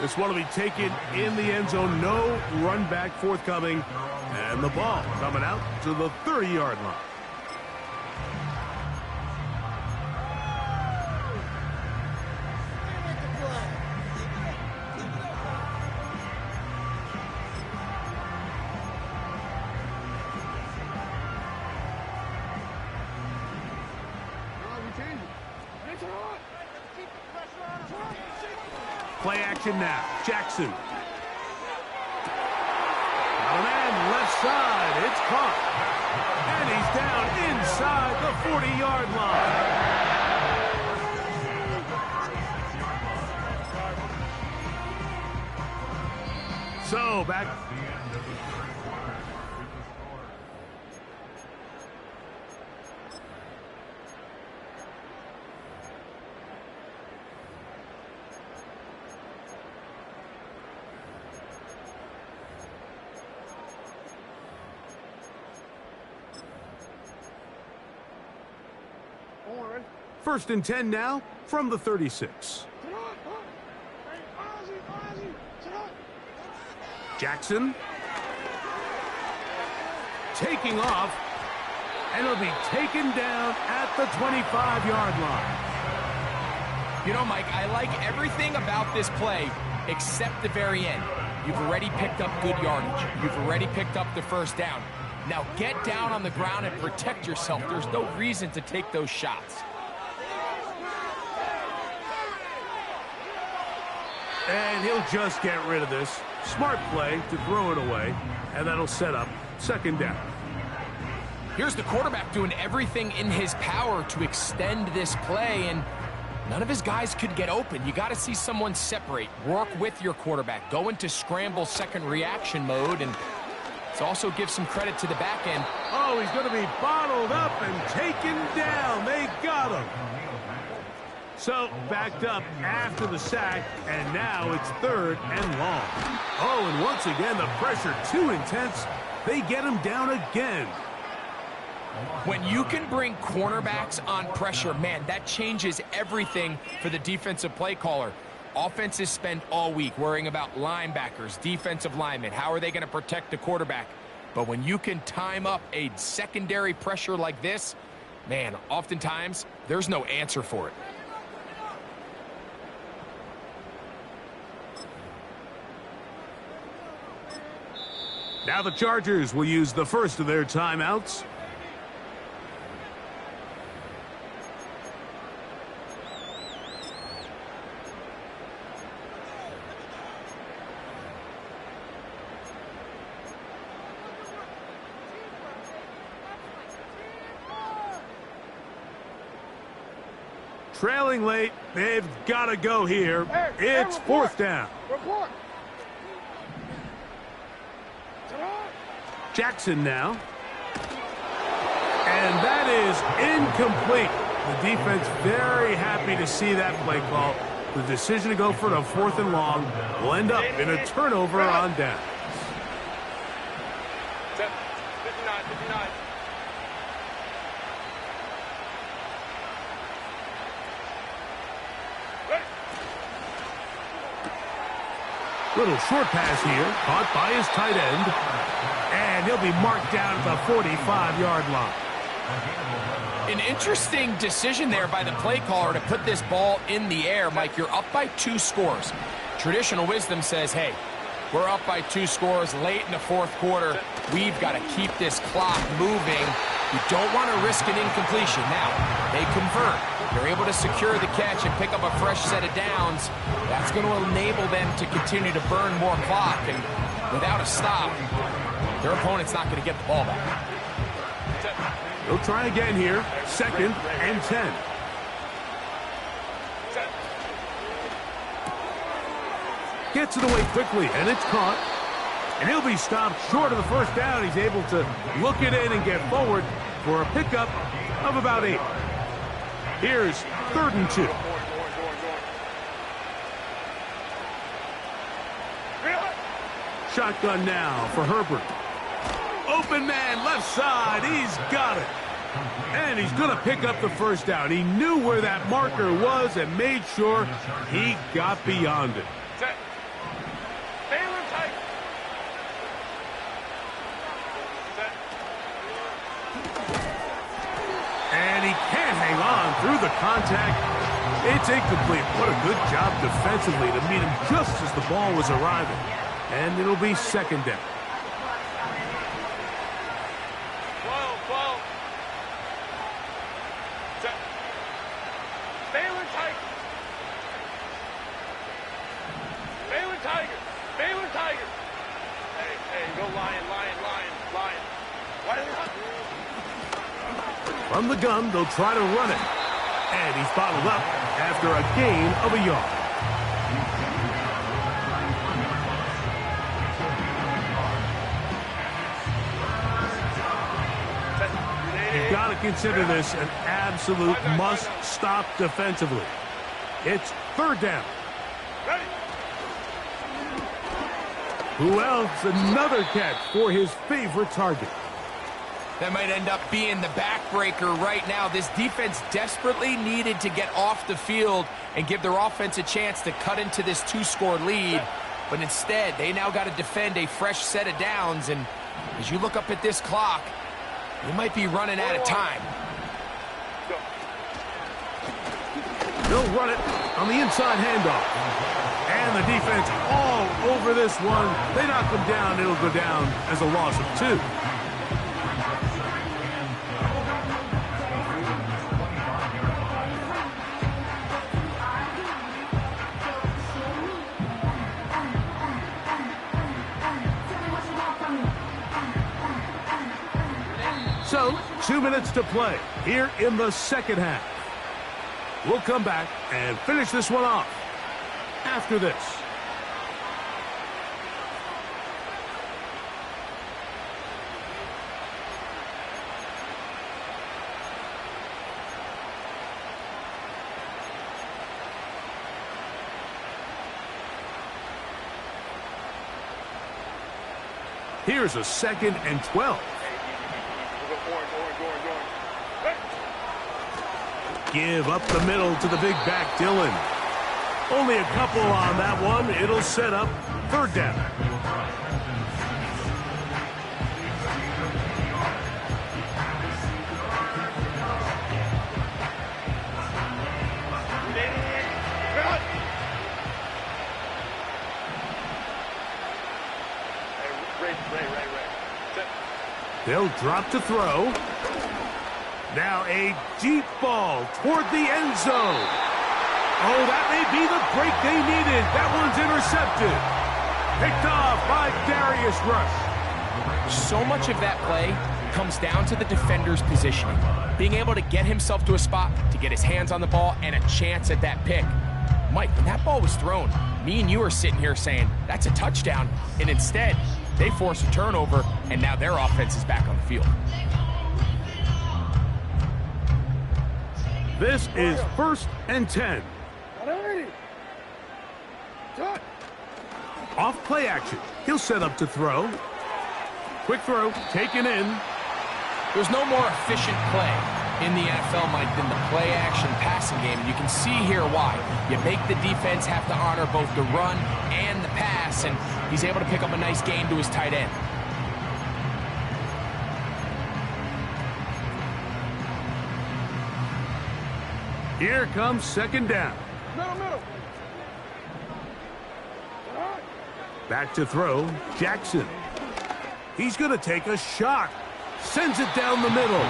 This one will be taken in the end zone. No run back forthcoming. And the ball coming out to the 30-yard line. Play action now. Jackson. Got a man left side. It's caught. And he's down inside the 40-yard line. So back. First and 10 now from the 36. Jackson. Taking off. And it'll be taken down at the 25-yard line. You know, Mike, I like everything about this play except the very end. You've already picked up good yardage. You've already picked up the first down. Now get down on the ground and protect yourself. There's no reason to take those shots. And he'll just get rid of this. Smart play to throw it away. And that'll set up second down. Here's the quarterback doing everything in his power to extend this play, and none of his guys could get open. You got to see someone separate. Work with your quarterback. Go into scramble second reaction mode, and let's also give some credit to the back end. Oh, he's going to be bottled up and taken down. They got him. So, backed up after the sack, and now it's third and long. Oh, and once again, the pressure too intense. They get him down again. When you can bring cornerbacks on pressure, man, that changes everything for the defensive play caller. Offenses spend all week worrying about linebackers, defensive linemen. How are they going to protect the quarterback? But when you can time up a secondary pressure like this, man, oftentimes there's no answer for it. Now the Chargers will use the first of their timeouts. Trailing late, they've got to go here. It's fourth down. Jackson now. And that is incomplete. The defense very happy to see that play call. The decision to go for the fourth and long will end up in a turnover on down. Little short pass here, caught by his tight end. And he'll be marked down at the 45-yard line. An interesting decision there by the play caller to put this ball in the air. Mike, you're up by 2 scores. Traditional wisdom says, hey, we're up by 2 scores late in the fourth quarter. We've got to keep this clock moving. You don't want to risk an incompletion. Now, they convert. They're able to secure the catch and pick up a fresh set of downs. That's going to enable them to continue to burn more clock. And without a stop, their opponent's not going to get the ball back. They'll try again here. Second and 10. Gets it away quickly, and it's caught. And he'll be stopped short of the first down. He's able to look it in and get forward for a pickup of about 8. Here's 3rd and 2. Shotgun now for Herbert. Open man, left side. He's got it. And he's going to pick up the first down. He knew where that marker was and made sure he got beyond it. Set. Baylor tight. Set. And he can't hang on through the contact. It's incomplete. What a good job defensively to meet him just as the ball was arriving. And it'll be 2nd down. 12. Set. Baylor tight. Baylor Tiger. Baylor Tiger. Hey, go Lion. Why did they hunt? From the gun, they'll try to run it. And he's bottled up after a gain of a yard. You've got to consider this an absolute must-stop defensively. It's 3rd down. Ready. Who else? Another catch for his favorite target. That might end up being the backbreaker right now. This defense desperately needed to get off the field and give their offense a chance to cut into this 2-score lead. But instead, they now got to defend a fresh set of downs. And as you look up at this clock, you might be running out of time. They'll run it on the inside handoff. And the defense all over this one. They knock him down. It'll go down as a loss of 2. So, 2 minutes to play here in the 2nd half. We'll come back and finish this one off after this. Here's a 2nd and 12. Give up the middle to the big back, Dillon. Only a couple on that one. It'll set up 3rd down. They'll drop to throw. Now a deep ball toward the end zone. Oh, that may be the break they needed. That one's intercepted. Picked off by Darius Rush. So much of that play comes down to the defender's positioning. Being able to get himself to a spot, to get his hands on the ball, and a chance at that pick. Mike, when that ball was thrown, me and you are sitting here saying, that's a touchdown. And instead, they force a turnover, and now their offense is back on the field. This is 1st and 10. Off play action. He'll set up to throw. Quick throw, taken in. There's no more efficient play in the NFL, Mike, than the play-action passing game. You can see here why. You make the defense have to honor both the run and the pass, and he's able to pick up a nice gain to his tight end. Here comes 2nd down. Middle. Back to throw, Jackson. He's going to take a shot. Sends it down the middle.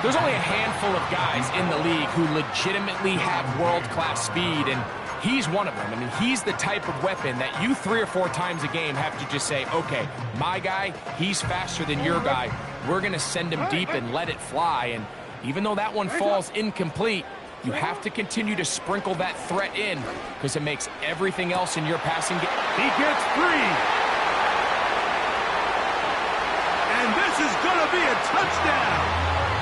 There's only a handful of guys in the league who legitimately have world-class speed, and he's one of them. I mean, he's the type of weapon that you 3 or 4 times a game have to just say, okay, my guy, he's faster than your guy. We're going to send him deep and let it fly. And even though that one falls incomplete, you have to continue to sprinkle that threat in because it makes everything else in your passing game. He gets free. be a touchdown.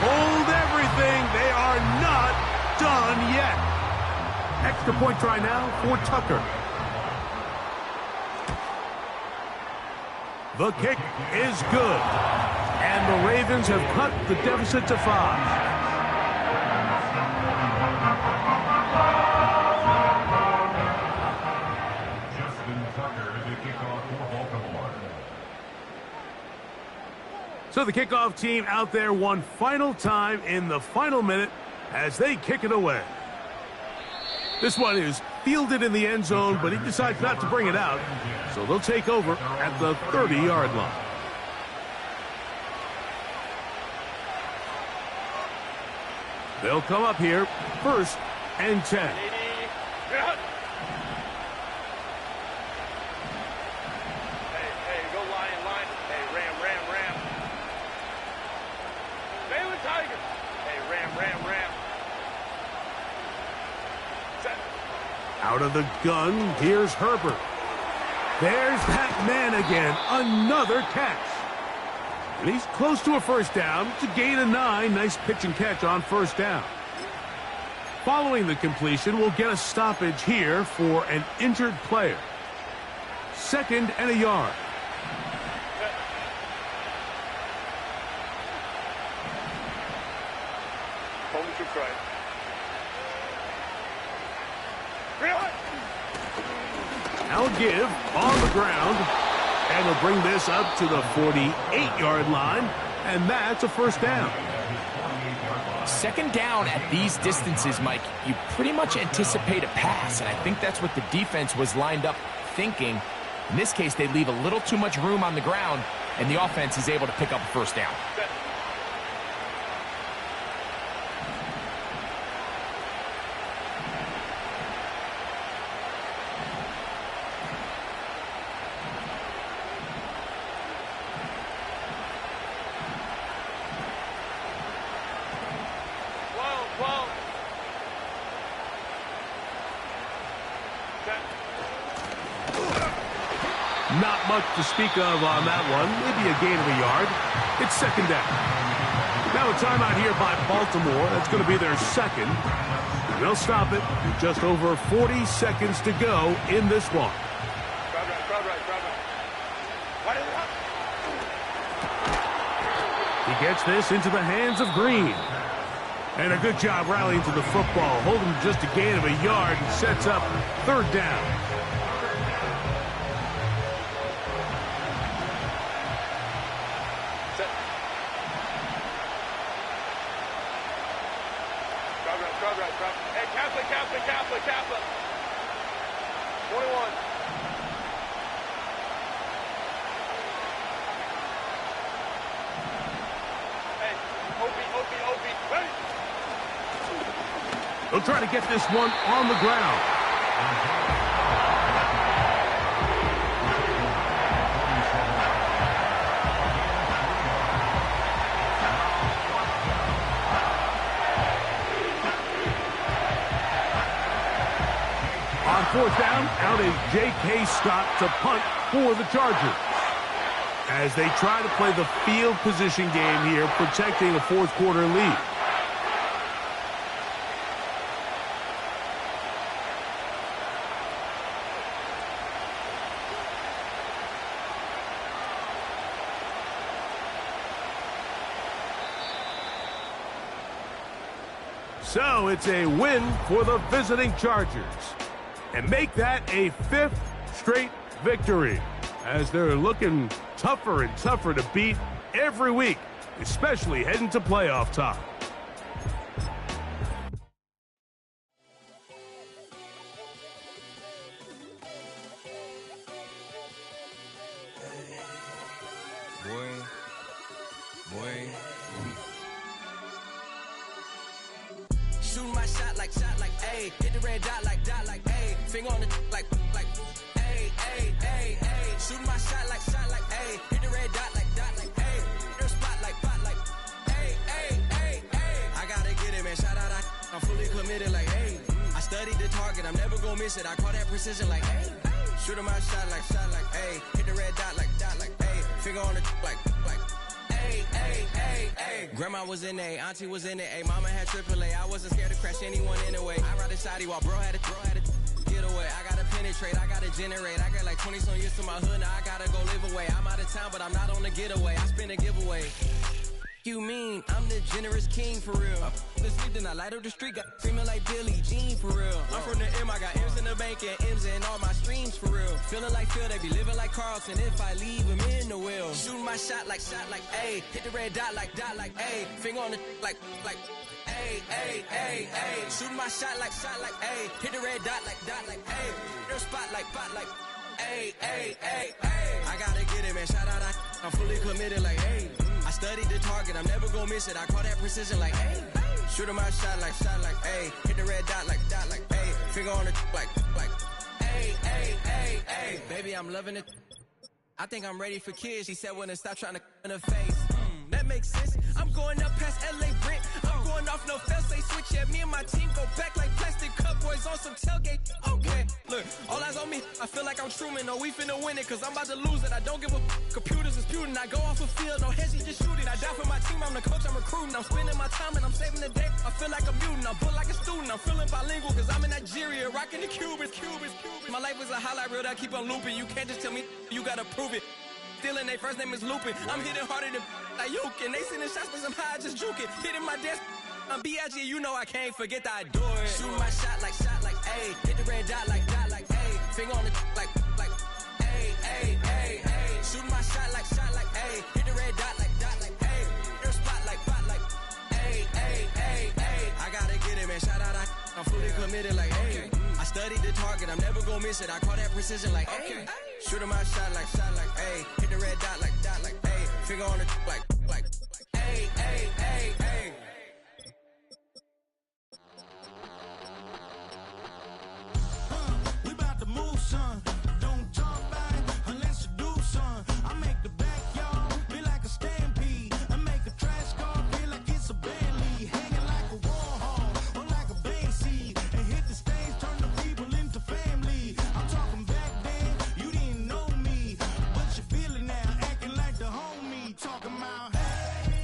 Hold everything. They are not done yet. Extra point try now for Tucker. The kick is good. And the Ravens have cut the deficit to 5. So the kickoff team out there one final time in the final minute as they kick it away. This one is fielded in the end zone, but he decides not to bring it out. So they'll take over at the 30-yard line. They'll come up here, 1st and 10. Out of the gun, here's Herbert. There's that man again, another catch. And he's close to a first down. It's a gain of 9. Nice pitch and catch on first down. Following the completion, we'll get a stoppage here for an injured player. 2nd and a yard. Now give on the ground, and he'll bring this up to the 48-yard line, and that's a first down. 2nd down at these distances, Mike, you pretty much anticipate a pass, and I think that's what the defense was lined up thinking. In this case, they leave a little too much room on the ground, and the offense is able to pick up a first down. Not much to speak of on that one. Maybe a gain of a yard. It's 2nd down. Now a timeout here by Baltimore. That's going to be their 2nd. They'll stop it. Just over 40 seconds to go in this one. He gets this into the hands of Green. And a good job rallying to the football. Holding just a gain of a yard and sets up 3rd down. Kappa. 21. Hey, Opie, ready? They'll try to get this one on the ground. On 4th down, out is J.K. Scott to punt for the Chargers. As they try to play the field position game here, protecting a 4th quarter lead. So it's a win for the visiting Chargers. And make that a 5th straight victory, as they're looking tougher and tougher to beat every week, especially heading to playoff time. Shooting my shot like, ayy. Hit the red dot like, ayy. Finger on the like, ayy, ayy, ayy, ayy. Shooting my shot like, ayy. Hit the red dot like, ayy. Their spot like, ayy, ayy, ayy, ayy. I gotta get it, man. Shout out, I'm fully committed like, ayy. I studied the target, I'm never gonna miss it. I call that precision like, ayy. Shooting my shot like, ayy. Hit the red dot like, ayy. Finger on the like, ayy, ayy. Grandma was in A, auntie was in A, mama had AAA. I wasn't scared to crash anyone anyway. I ride a shoddy while bro had a get away. I gotta penetrate, I gotta generate. I got like 20 some years to my hood, now I gotta go live away. I'm out of town, but I'm not on the getaway. I spin a giveaway. You mean I'm the generous king for real? The sleep, then I light up the street, got feeling like Billie Jean for real. I'm from the M, I got M's in the bank and M's in all my streams for real. Feeling like Phil, they be living like Carlton if I leave him in the wheel. Shooting my shot like A, hit the red dot like A, finger on the like A. Shooting my shot like A, hit the red dot like A, their spot like A. I gotta get it, man, shout out, I'm fully committed like A. I studied the target, I'm never gonna miss it. I call that precision like A. Shooting my shot like A. Hit the red dot like A. Finger on the like A. Baby, I'm loving it. I think I'm ready for kids. She said when to stop trying to in her face. That makes sense. I'm going up past LA Brent. I'm going off no fail, say switch. Yeah, me and my team go back like plastic cup boys on some tailgate. Okay, look, all eyes on me. I feel like I'm Truman. No, we finna win it, cause I'm about to lose it. I don't give a computers disputing. I go off a field, no heads, just shooting. I die for my team, I'm the coach, I'm recruiting. I'm spending my time and I'm saving the day. I feel like a mutant, I'm built like a student. I'm feeling bilingual, cause I'm in Nigeria, rocking the Cubans. My life is a highlight reel that keep on looping. You can't just tell me, you gotta prove it. Stealing, they first name is Lupin. I'm hitting harder than like Yukin. They sending shots, but I'm high, just juking. Hitting my desk, I'm B.I.G. You know I can't forget that I do it. Shooting my shot like A. Hit the red dot like A. Finger on the like A. Shooting my shot like A. Hit the red dot like A. Their spot like A. I gotta get it, man. Shout out, I'm fully committed like A. I studied the target, I'm never gonna miss it. I call that precision like A. Shooting my shot like A. Hit the red dot like A. Finger on the like A. We about to move, son. Don't talk about it unless you do, son. I make the backyard feel like a stampede. I make a trash car feel like it's a Bentley. Hanging like a war hall or like a bank seed. And hit the stage, turn the people into family. I'm talking back then, you didn't know me. But you feel it now, acting like the homie. Talking about, hey,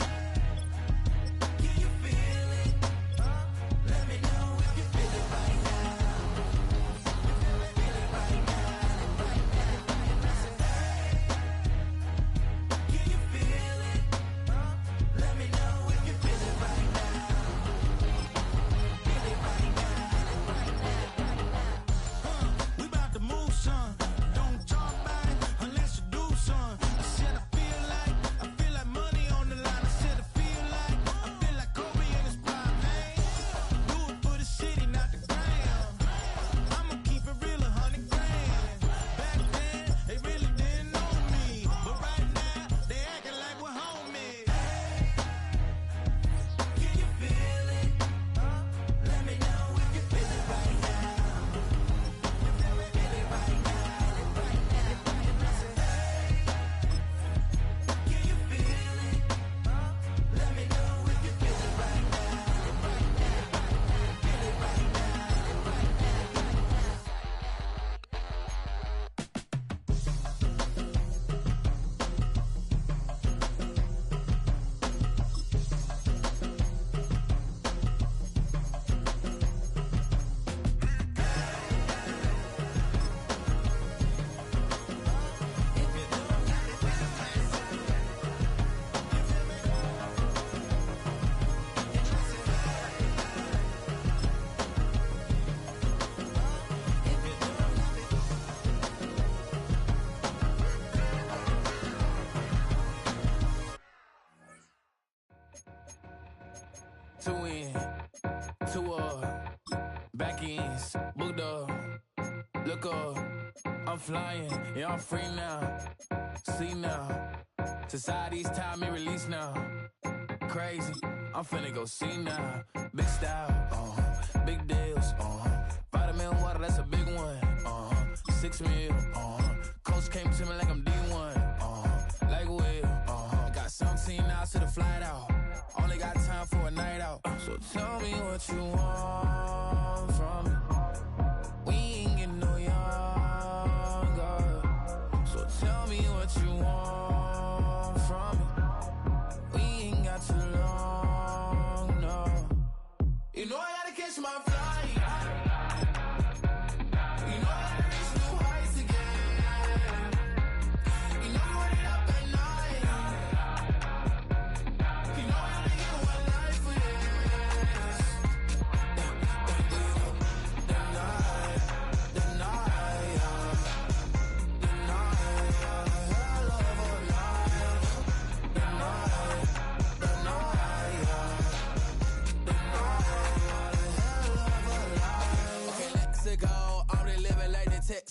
can you feel it? Let me know if you feel it right now. Can you feel it? Let me know if you feel it right now. Feel it right now. We about to move, son. Don't talk about it unless you do, son. I said I feel like money on the line. I said I feel like Kobe in his prime. Hey, do it for the city, not the ground. I'ma keep it real, 100 grand. Back then, they really didn't know me, but right now, they acting like we're homies. Can you feel it? Let me know if you feel it right now. Feel it right now. Can you feel it? Let me know if you feel it right now. Feel it right Two in, two up, back ends, booked up, look up, I'm flying, yeah, I'm free now, see now, society's time me release now, crazy, I'm finna go see now, big style, big deals, vitamin water, that's a big one, 6 mil, coach came to me like I'm D1, like Will, got 17 hours to the flight out. Only got time for a night out. So tell me what you want from me. We ain't getting no younger. So tell me what you want from me. We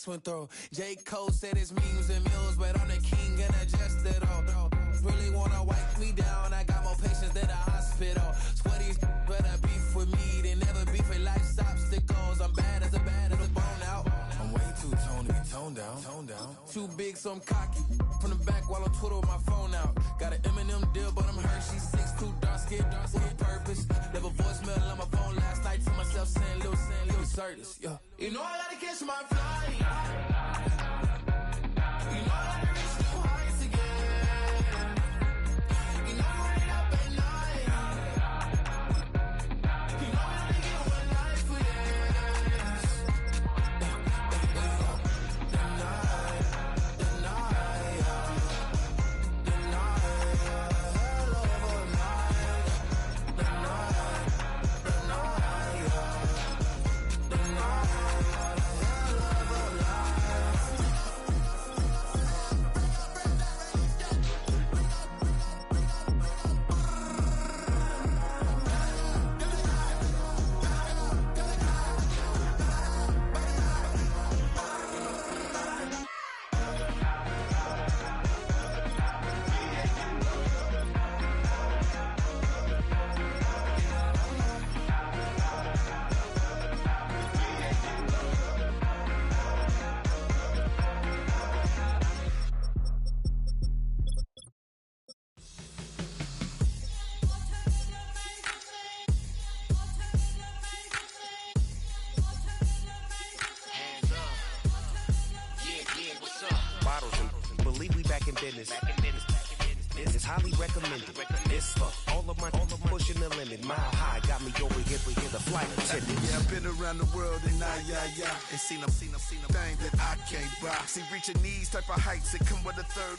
X went through. J. Cole said it's memes and mules, but I'm the king and I just it all. Really wanna wipe me down, I got more patience than a hospital. Sweaty better beef with me, they never beef with life's obstacles. I'm bad as a bone out. I'm way too toned to be toned down. Too big, so I'm cocky. From the back while I'm Twitter with my phone out. Got an Eminem deal, but I'm Hershey 6'2", dark skin, with purpose. Never voicemail on my phone last night to myself saying little Curtis. Yeah. You know I gotta catch my flight. You know I gotta reach new heights again. You know I'm running up at night. You know I only get one life for this. It's highly recommended. It's for all of my pushing the limit. Mile high got me over here for the flight attendant. Yeah, I've been around the world and and seen them things that I can't buy. See, reaching these type of heights, it come with a third